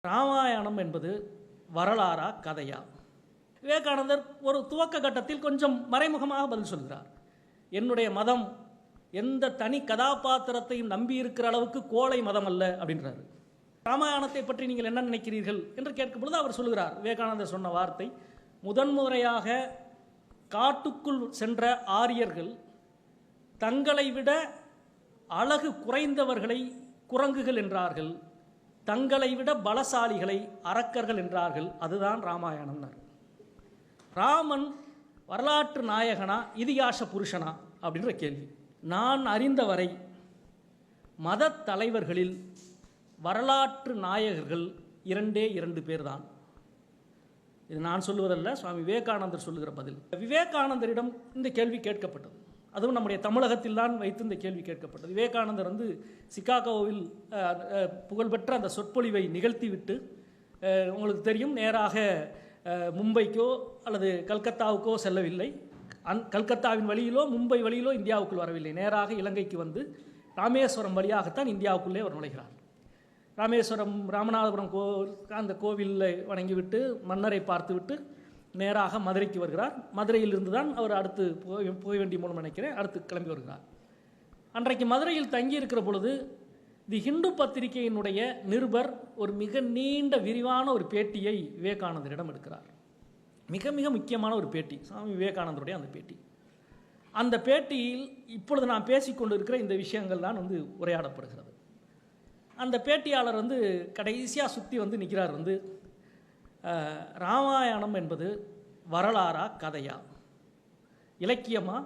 ராமாயணம் என்பது வரலாறா கதையா? விவேகானந்தர் ஒரு துவக்க கட்டத்தில் கொஞ்சம் மறைமுகமாக பதில் சொல்கிறார். என்னுடைய மதம் எந்த தனி கதாபாத்திரத்தையும் நம்பி இருக்கிற அளவுக்கு கோழை மதம் அல்ல அப்படின்றாரு. ராமாயணத்தை பற்றி நீங்கள் என்ன நினைக்கிறீர்கள் என்று கேட்கும் பொழுது அவர் சொல்கிறார், விவேகானந்தர் சொன்ன வார்த்தை, முதன்முறையாக காட்டுக்குள் சென்ற ஆரியர்கள் தங்களை விட அழகு குறைந்தவர்களை குரங்குகள் என்றார்கள், தங்களை விட பலசாலிகளை அரக்கர்கள் என்றார்கள். அதுதான் ராமாயணம். ராமன் வரலாற்று நாயகனா இதிகாச புருஷனா அப்படின்ற கேள்வி. நான் அறிந்தவரை மத தலைவர்களில் வரலாற்று நாயகர்கள் இரண்டு பேர் தான். இது நான் சொல்லுவதல்ல, சுவாமி விவேகானந்தர் சொல்லுகிற பதில். விவேகானந்தரிடம் இந்த கேள்வி கேட்கப்பட்டது. அதுவும் நம்முடைய தமிழகத்தில் தான் வைத்து இந்த கேள்வி கேட்கப்பட்டது. விவேகானந்தர் சிகாகோவில் புகழ்பெற்ற அந்த சொற்பொழிவை நிகழ்த்திவிட்டு, உங்களுக்கு தெரியும், நேராக மும்பைக்கோ அல்லது கல்கத்தாவுக்கோ செல்லவில்லை. கல்கத்தாவின் வழியிலோ மும்பை வழியிலோ இந்தியாவுக்குள் வரவில்லை. நேராக இலங்கைக்கு வந்து ராமேஸ்வரம் வழியாகத்தான் இந்தியாவுக்குள்ளே அவர் நுழைகிறார். ராமேஸ்வரம் ராமநாதபுரம் அந்த கோவிலில் வணங்கிவிட்டு மன்னரை பார்த்துவிட்டு நேராக மதுரைக்கு வருகிறார். மதுரையிலிருந்து தான் அவர் அடுத்து போக வேண்டிய மூலம் நினைக்கிறேன் அடுத்து கிளம்பி வருகிறார். அன்றைக்கு மதுரையில் தங்கியிருக்கிற பொழுது தி ஹிந்து பத்திரிகையினுடைய நிருபர் ஒரு மிக நீண்ட விரிவான ஒரு பேட்டியை விவேகானந்தரிடம் எடுக்கிறார். மிக மிக முக்கியமான ஒரு பேட்டி, சுவாமி விவேகானந்தருடைய அந்த பேட்டி. அந்த பேட்டியில் இப்பொழுது நான் பேசிக்கொண்டு இருக்கிற இந்த விஷயங்கள் தான் உரையாடப்படுகிறது. அந்த பேட்டியாளர் கடைசியாக சுற்றி நிற்கிறார். ராமாயணம் என்பது வரலாறா கதையா, இலக்கியமா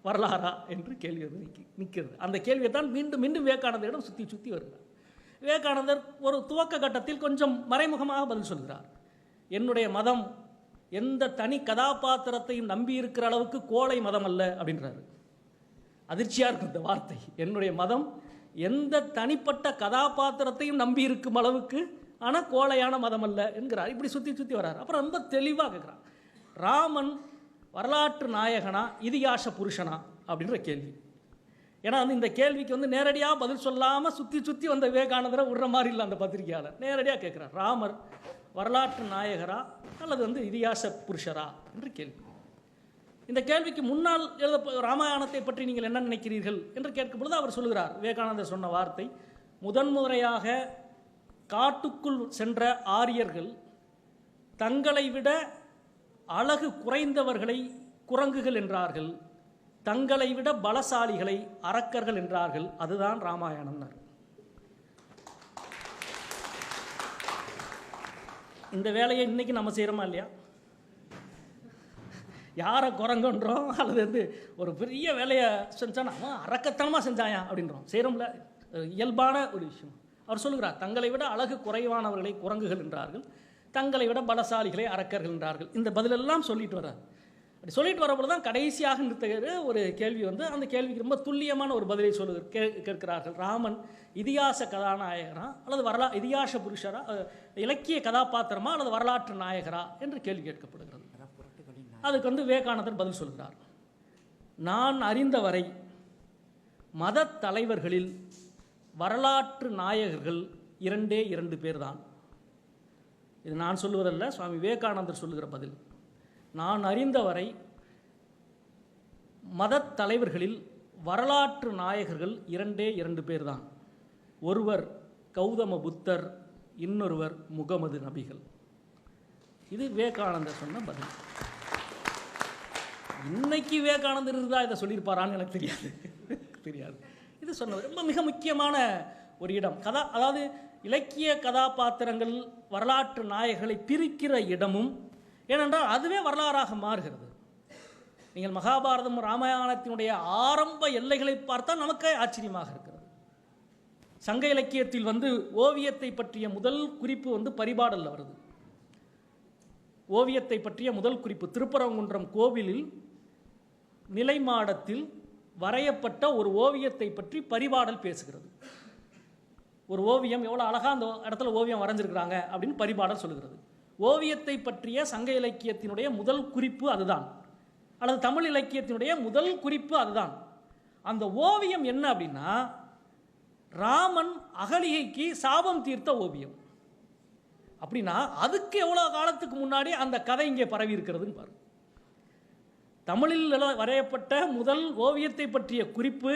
வரலாறா என்று கேள்வி நிற்கிறது. அந்த கேள்வியை தான் மீண்டும் மீண்டும் விவேகானந்தரிடம் சுற்றி வருகிறார். விவேகானந்தர் ஒரு துவக்க கட்டத்தில் கொஞ்சம் மறைமுகமாக பதில் சொல்கிறார். என்னுடைய மதம் எந்த தனி கதாபாத்திரத்தையும் நம்பி இருக்கிற அளவுக்கு கோழை மதம் அல்ல அப்படின்றாரு. அதிர்ச்சியாக இருக்கும் இந்த வார்த்தை. என்னுடைய மதம் எந்த தனிப்பட்ட கதாபாத்திரத்தையும் நம்பி இருக்கும் அளவுக்கு ஆனால் கோழையான மதம் அல்ல என்கிறார். இப்படி சுற்றி வர்றார். அப்புறம் ரொம்ப தெளிவாக கேட்குறார், ராமன் வரலாற்று நாயகனா இதிகாச புருஷனா அப்படின்ற கேள்வி. ஏன்னா இந்த கேள்விக்கு நேரடியாக பதில் சொல்லாமல் சுற்றி வந்த விவேகானந்தரை விடுற மாதிரி இல்லை அந்த பத்திரிகையாளர். நேரடியாக கேட்குறார், ராமர் வரலாற்று நாயகரா அல்லது இதிகாச புருஷரா என்று கேள்வி. இந்த கேள்விக்கு முன்னால் ராமாயணத்தை பற்றி நீங்கள் என்ன நினைக்கிறீர்கள் என்று கேட்கும் பொழுது அவர் சொல்கிறார், விவேகானந்தர் சொன்ன வார்த்தை, முதன்முறையாக காட்டுக்குள் சென்ற ஆரியர்கள் தங்களை விட அழகு குறைந்தவர்களை குரங்குகள் என்றார்கள், தங்களை விட பலசாலிகளை அரக்கர்கள் என்றார்கள். அதுதான் ராமாயணம். இந்த வேலையை இன்னைக்கு நம்ம செய்கிறோமா இல்லையா? யாரை குரங்குன்றோம் அல்லது ஒரு பெரிய வேலையை செஞ்சானா அவன் அரக்கத்தனமாக செஞ்சாயா அப்படின்றோம், செய்கிறோம்ல, இயல்பான ஒரு விஷயம். அவர் சொல்லுகிறார், தங்களை விட அழகு குறைவானவர்களை குரங்குகள் என்றார்கள், தங்களை விட பலசாலிகளை அரக்கர்கள் என்றார்கள். இந்த பதிலெல்லாம் சொல்லிட்டு வர்றார். அப்படி சொல்லிட்டு வரப்போ தான் கடைசியாக நிறுத்துகிற ஒரு கேள்வி அந்த கேள்விக்கு ரொம்ப துல்லியமான ஒரு பதிலை கேட்கிறார்கள். ராமன் இதிகாச கதாநாயகரா அல்லது இதிகாச புருஷரா, இலக்கிய கதாபாத்திரமா அல்லது வரலாற்று நாயகரா என்று கேள்வி கேட்கப்படுகிறது. அதுக்கு விவேகானந்தர் பதில் சொல்கிறார், நான் அறிந்தவரை மத தலைவர்களில் வரலாற்று நாயகர்கள் இரண்டு பேர் தான். இது நான் சொல்லுவதல்ல, சுவாமி விவேகானந்தர் சொல்லுகிற பதில். நான் அறிந்தவரை மத தலைவர்களில் வரலாற்று நாயகர்கள் இரண்டு பேர் தான். ஒருவர் கௌதம புத்தர், இன்னொருவர் முகமது நபிகள். இது விவேகானந்தர் சொன்ன பதில். இன்னைக்கு விவேகானந்தர் இருந்தால் இதை சொல்லியிருப்பாரான்னு எனக்கு தெரியாது. இது சொன்னது ரொம்ப மிக முக்கியமான ஒரு இடம். அதாவது இலக்கிய கதாபாத்திரங்கள் வரலாற்று நாயகர்களை பிரிக்கிற இடமும், ஏனென்றால் அதுவே வரலாறாக மாறுகிறது. நீங்கள் மகாபாரதம் ராமாயணத்தினுடைய ஆரம்ப எல்லைகளை பார்த்தால் நமக்கே ஆச்சரியமாக இருக்கிறது. சங்க இலக்கியத்தில் ஓவியத்தை பற்றிய முதல் குறிப்பு பரிபாடலில் வருது. ஓவியத்தை பற்றிய முதல் குறிப்பு திருப்பரங்குன்றம் கோவிலில் நிலைமாடத்தில் வரையப்பட்ட ஒரு ஓவியத்தை பற்றி பரிபாடல் பேசுகிறது. ஒரு ஓவியம் எவ்வளோ அழகாக அந்த இடத்துல ஓவியம் வரைஞ்சிருக்கிறாங்க அப்படின்னு பரிபாடல் சொல்லுகிறது. ஓவியத்தை பற்றிய சங்க இலக்கியத்தினுடைய முதல் குறிப்பு அதுதான், அல்லது தமிழ் இலக்கியத்தினுடைய முதல் குறிப்பு அதுதான். அந்த ஓவியம் என்ன அப்படின்னா, ராமன் அகலிகைக்கு சாபம் தீர்த்த ஓவியம். அப்படின்னா அதுக்கு எவ்வளோ காலத்துக்கு முன்னாடி அந்த கதை இங்கே பரவி இருக்கிறதுன்னு பாருங்க. தமிழில் வரையப்பட்ட முதல் ஓவியத்தை பற்றிய குறிப்பு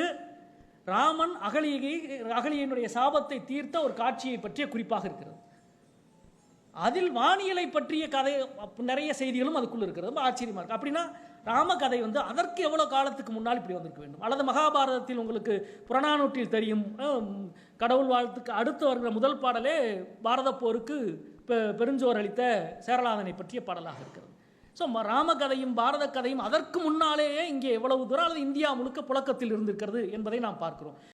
ராமன் அகலியினுடைய சாபத்தை தீர்த்த ஒரு காட்சியை பற்றிய குறிப்பாக இருக்கிறது. அதில் வானியலை பற்றிய கதை நிறைய செய்திகளும் அதுக்குள்ள இருக்கிறது. ரொம்ப ஆச்சரியமா இருக்கு. அப்படின்னா ராமகதை அதற்கு எவ்வளோ காலத்துக்கு முன்னால் இப்படி வந்திருக்க வேண்டும்? அல்லது மகாபாரதத்தில் உங்களுக்கு புறநானூற்றில் தெரியும், கடவுள் வாழ்த்துக்கு அடுத்து வருகிற முதல் பாடலே பாரத போருக்கு பெருஞ்சோர் அளித்த சேரலாதனை பற்றிய பாடலாக இருக்கிறது. ஸோ ராமகதையும் பாரத கதையும் அதற்கு முன்னாலேயே இங்கே எவ்வளவு தூரம் அல்லது இந்தியா முழுக்க புழக்கத்தில் இருந்திருக்கிறது என்பதை நாம் பார்க்கிறோம்.